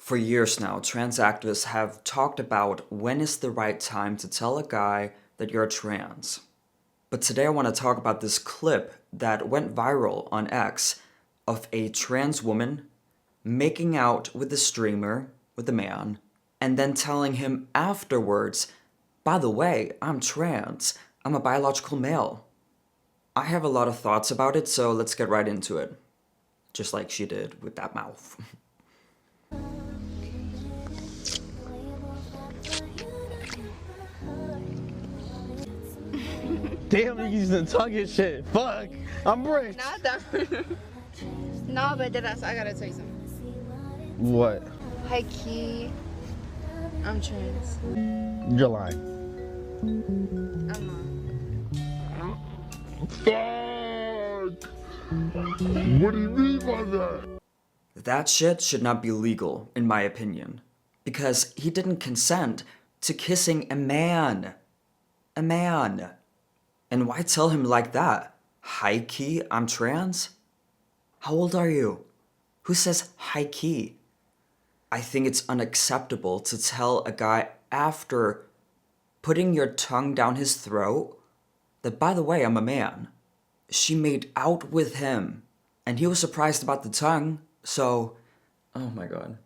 For years now, trans activists have talked about when is the right time to tell a guy that you're trans. But today I want to talk about this clip that went viral on X of a trans woman making out with a streamer, with a man, and then telling him afterwards, by the way, I'm trans, I'm a biological male. I have a lot of thoughts about it, so let's get right into it. Just like she did with that mouth. Damn, you using talking shit. Fuck. I'm bricked. Not that. No, but that's. I gotta tell you something. What? Hi, Key. I'm trans. You're lying. I'm not. Fuck! What do you mean by that? That shit should not be legal, in my opinion. Because he didn't consent to kissing a man. A man. And why tell him like that? Hi key, I'm trans? How old are you? Who says hi key? I think it's unacceptable to tell a guy after putting your tongue down his throat that, by the way, I'm a man. She made out with him, and he was surprised about the tongue, so, oh my god.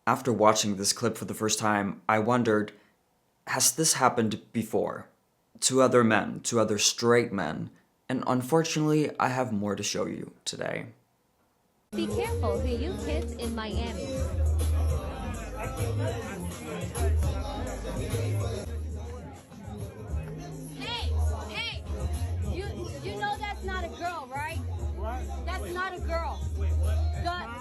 After watching this clip for the first time, I wondered, has this happened before? To other men, to other straight men, and unfortunately, I have more to show you today. Be careful who you kiss in Miami. Hey, you know that's not a girl, right? What? That's not a girl.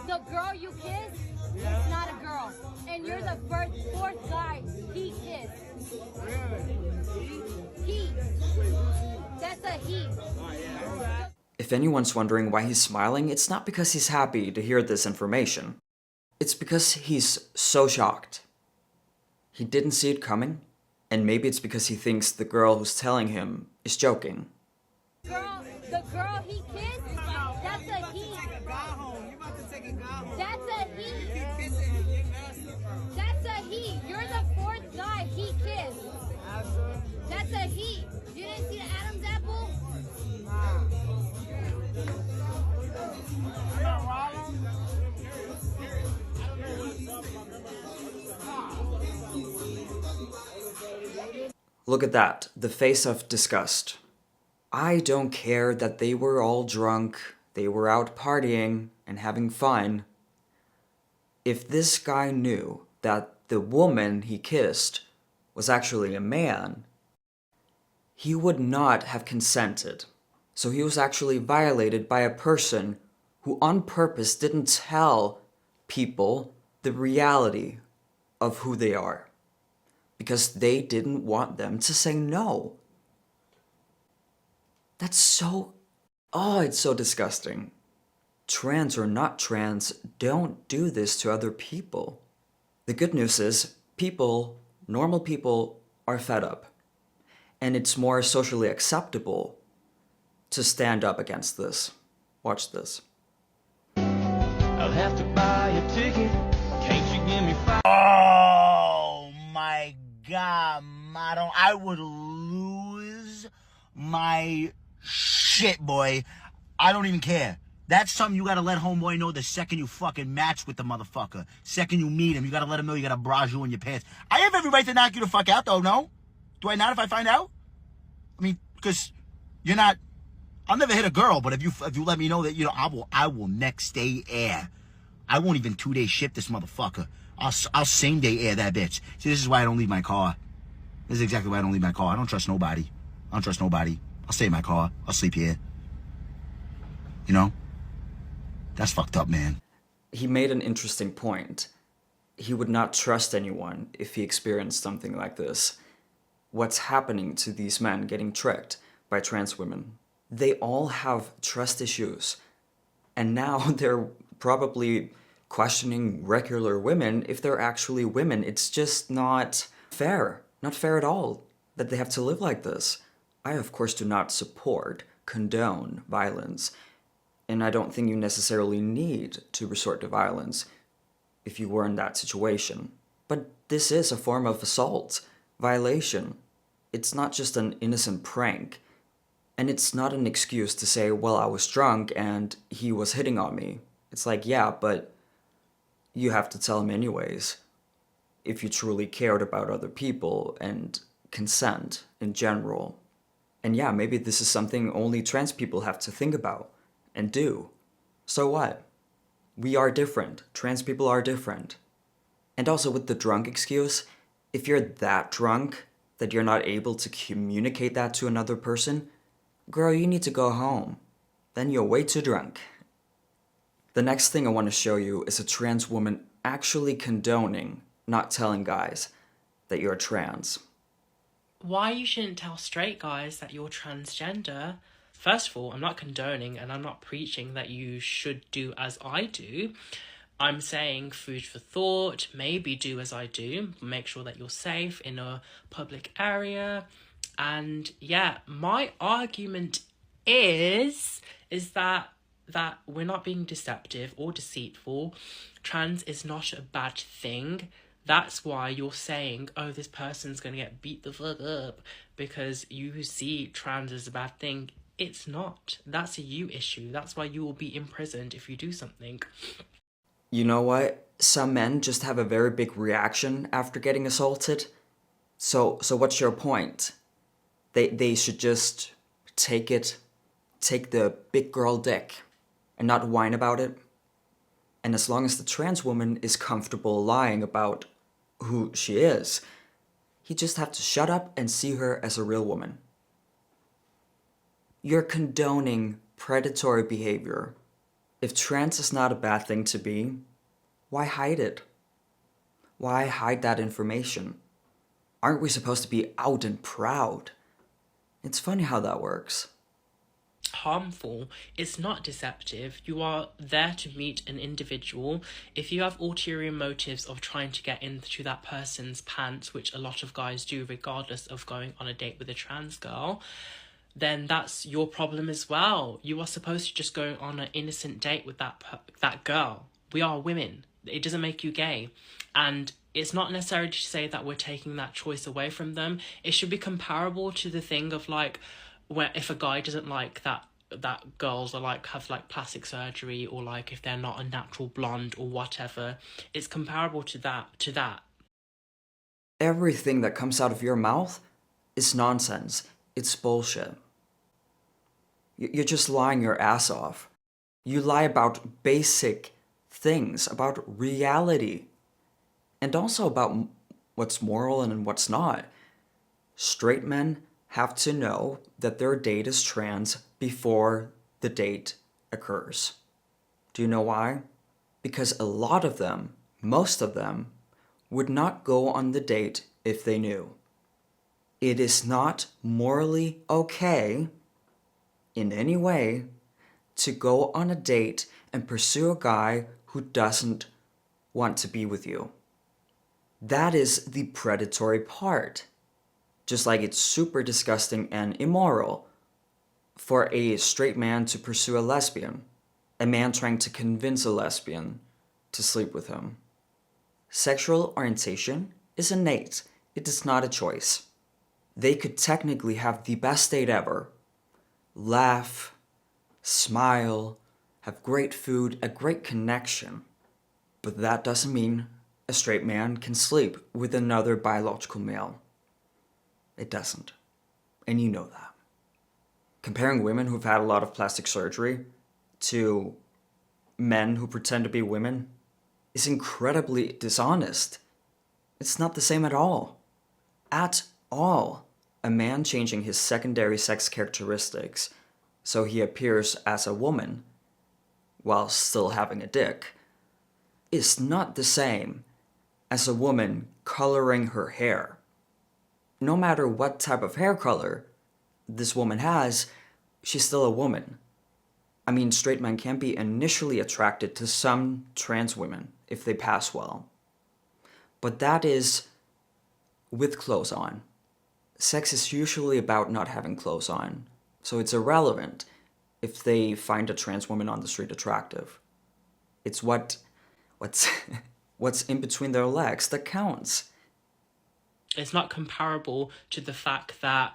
The girl you kiss, it's not a girl. And you're the fourth guy he kissed. He. That's a he. If anyone's wondering why he's smiling, it's not because he's happy to hear this information. It's because he's so shocked. He didn't see it coming, and maybe it's because he thinks the girl who's telling him is joking. The girl he kissed, that's a he. That's a he. That's a he. You're the fourth guy he kissed. That's a he. You didn't see the Adam's apple? Look at that, the face of disgust. I don't care that they were all drunk, they were out partying and having fun. If this guy knew that the woman he kissed was actually a man, he would not have consented. So he was actually violated by a person who on purpose didn't tell people the reality of who they are. Because they didn't want them to say no. That's so... oh, it's so disgusting. Trans or not trans, don't do this to other people. The good news is, people, normal people, are fed up. And it's more socially acceptable to stand up against this. Watch this. I'll have to buy a ticket. Can't you give me five? Oh my God, Model, I would lose my shit, boy. I don't even care. That's something you gotta let homeboy know the second you fucking match with the motherfucker. Second you meet him, you gotta let him know you got a brajou in your pants. I have every right to knock you the fuck out, though, no? Do I not if I find out? I mean, because you're not... I'll never hit a girl, but if you let me know that, you know, I will next day air. I won't even 2-day ship this motherfucker. I'll same day air that bitch. See, this is why I don't leave my car. This is exactly why I don't leave my car. I don't trust nobody. I don't trust nobody. I'll stay in my car. I'll sleep here. You know? That's fucked up, man. He made an interesting point. He would not trust anyone if he experienced something like this. What's happening to these men getting tricked by trans women? They all have trust issues. And now they're probably questioning regular women if they're actually women. It's just not fair. Not fair at all that they have to live like this. I, of course, do not support, condone violence. And I don't think you necessarily need to resort to violence. if you were in that situation. But this is a form of assault, violation. It's not just an innocent prank. And it's not an excuse to say, well, I was drunk and he was hitting on me. It's like, yeah, but you have to tell him anyways, if you truly cared about other people and consent in general. And yeah, maybe this is something only trans people have to think about and do. So what? We are different. Trans people are different. And also with the drunk excuse, if you're that drunk that you're not able to communicate that to another person, girl, you need to go home. Then you're way too drunk. The next thing I want to show you is a trans woman actually condoning not telling guys that you're trans. Why you shouldn't tell straight guys that you're transgender? First of all, I'm not condoning and I'm not preaching that you should do as I do. I'm saying food for thought, maybe do as I do, make sure that you're safe in a public area. And yeah, my argument is that we're not being deceptive or deceitful. Trans is not a bad thing. That's why you're saying, oh, this person's going to get beat the fuck up because you see trans as a bad thing. It's not. That's a you issue. That's why you will be imprisoned if you do something. You know what? Some men just have a very big reaction after getting assaulted. So what's your point? They should just take the big girl dick and not whine about it. And as long as the trans woman is comfortable lying about who she is, you just have to shut up and see her as a real woman. You're condoning predatory behavior. If trans is not a bad thing to be, why hide it? Why hide that information? Aren't we supposed to be out and proud? It's funny how that works. Harmful. It's not deceptive. You are there to meet an individual. If you have ulterior motives of trying to get into that person's pants, which a lot of guys do regardless of going on a date with a trans girl, then that's your problem as well. You are supposed to just go on an innocent date with that girl. We are women. It doesn't make you gay. And it's not necessary to say that we're taking that choice away from them. It should be comparable to the thing of like, where if a guy doesn't like that girls are like have like plastic surgery, or like if they're not a natural blonde or whatever, it's comparable to that. Everything that comes out of your mouth is nonsense. It's bullshit. You're just lying your ass off. You lie about basic things, about reality, and also about what's moral and what's not. Straight men have to know that their date is trans before the date occurs. Do you know why? Because a lot of them, most of them, would not go on the date if they knew. It is not morally okay in any way to go on a date and pursue a guy who doesn't want to be with you. That is the predatory part. Just like it's super disgusting and immoral for a straight man to pursue a lesbian, a man trying to convince a lesbian to sleep with him. Sexual orientation is innate. It is not a choice. They could technically have the best date ever. Laugh, smile, have great food, a great connection. But that doesn't mean a straight man can sleep with another biological male. It doesn't. And you know that. Comparing women who've had a lot of plastic surgery to men who pretend to be women is incredibly dishonest. It's not the same at all. At all. A man changing his secondary sex characteristics so he appears as a woman while still having a dick is not the same as a woman coloring her hair. No matter what type of hair color this woman has, she's still a woman. I mean, straight men can be initially attracted to some trans women if they pass well. But that is with clothes on. Sex is usually about not having clothes on, so it's irrelevant if they find a trans woman on the street attractive. It's what's what's in between their legs that counts. It's not comparable to the fact that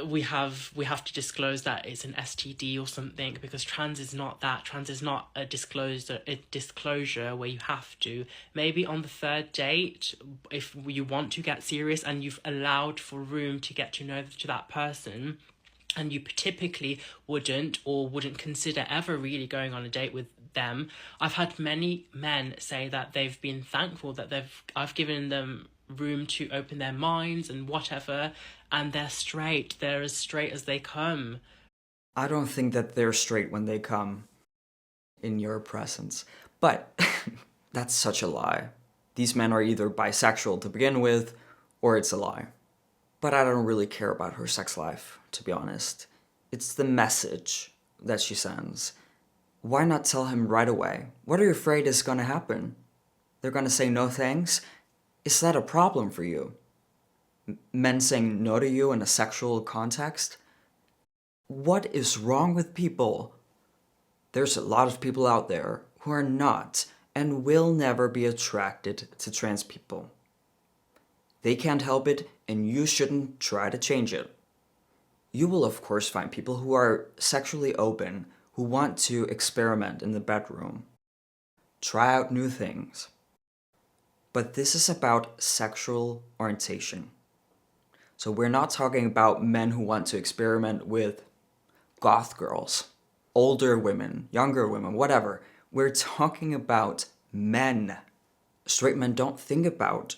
we have to disclose that it's an STD or something, because trans is not that. Trans is not a disclosure where you have to. Maybe on the third date, if you want to get serious and you've allowed for room to get to know that person, and you typically wouldn't consider ever really going on a date with them. I've had many men say that they've been thankful that I've given them room to open their minds and whatever, and they're straight. They're as straight as they come. I don't think that they're straight when they come in your presence. But that's such a lie. These men are either bisexual to begin with, or it's a lie. But I don't really care about her sex life, to be honest. It's the message that she sends. Why not tell him right away? What are you afraid is gonna happen? They're gonna say no thanks? Is that a problem for you? Men saying no to you in a sexual context? What is wrong with people? There's a lot of people out there who are not and will never be attracted to trans people. They can't help it, and you shouldn't try to change it. You will of course find people who are sexually open, who want to experiment in the bedroom, try out new things. But this is about sexual orientation. So we're not talking about men who want to experiment with goth girls, older women, younger women, whatever. We're talking about men. Straight men don't think about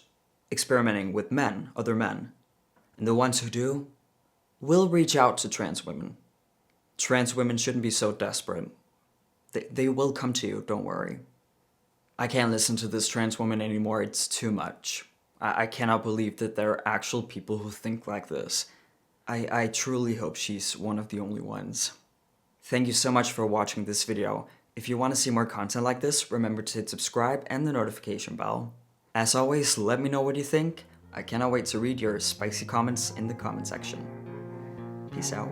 experimenting with men, other men. And the ones who do will reach out to trans women. Trans women shouldn't be so desperate. They will come to you, don't worry. I can't listen to this trans woman anymore, it's too much. I cannot believe that there are actual people who think like this. I truly hope she's one of the only ones. Thank you so much for watching this video. If you want to see more content like this, remember to hit subscribe and the notification bell. As always, let me know what you think. I cannot wait to read your spicy comments in the comment section. Peace out.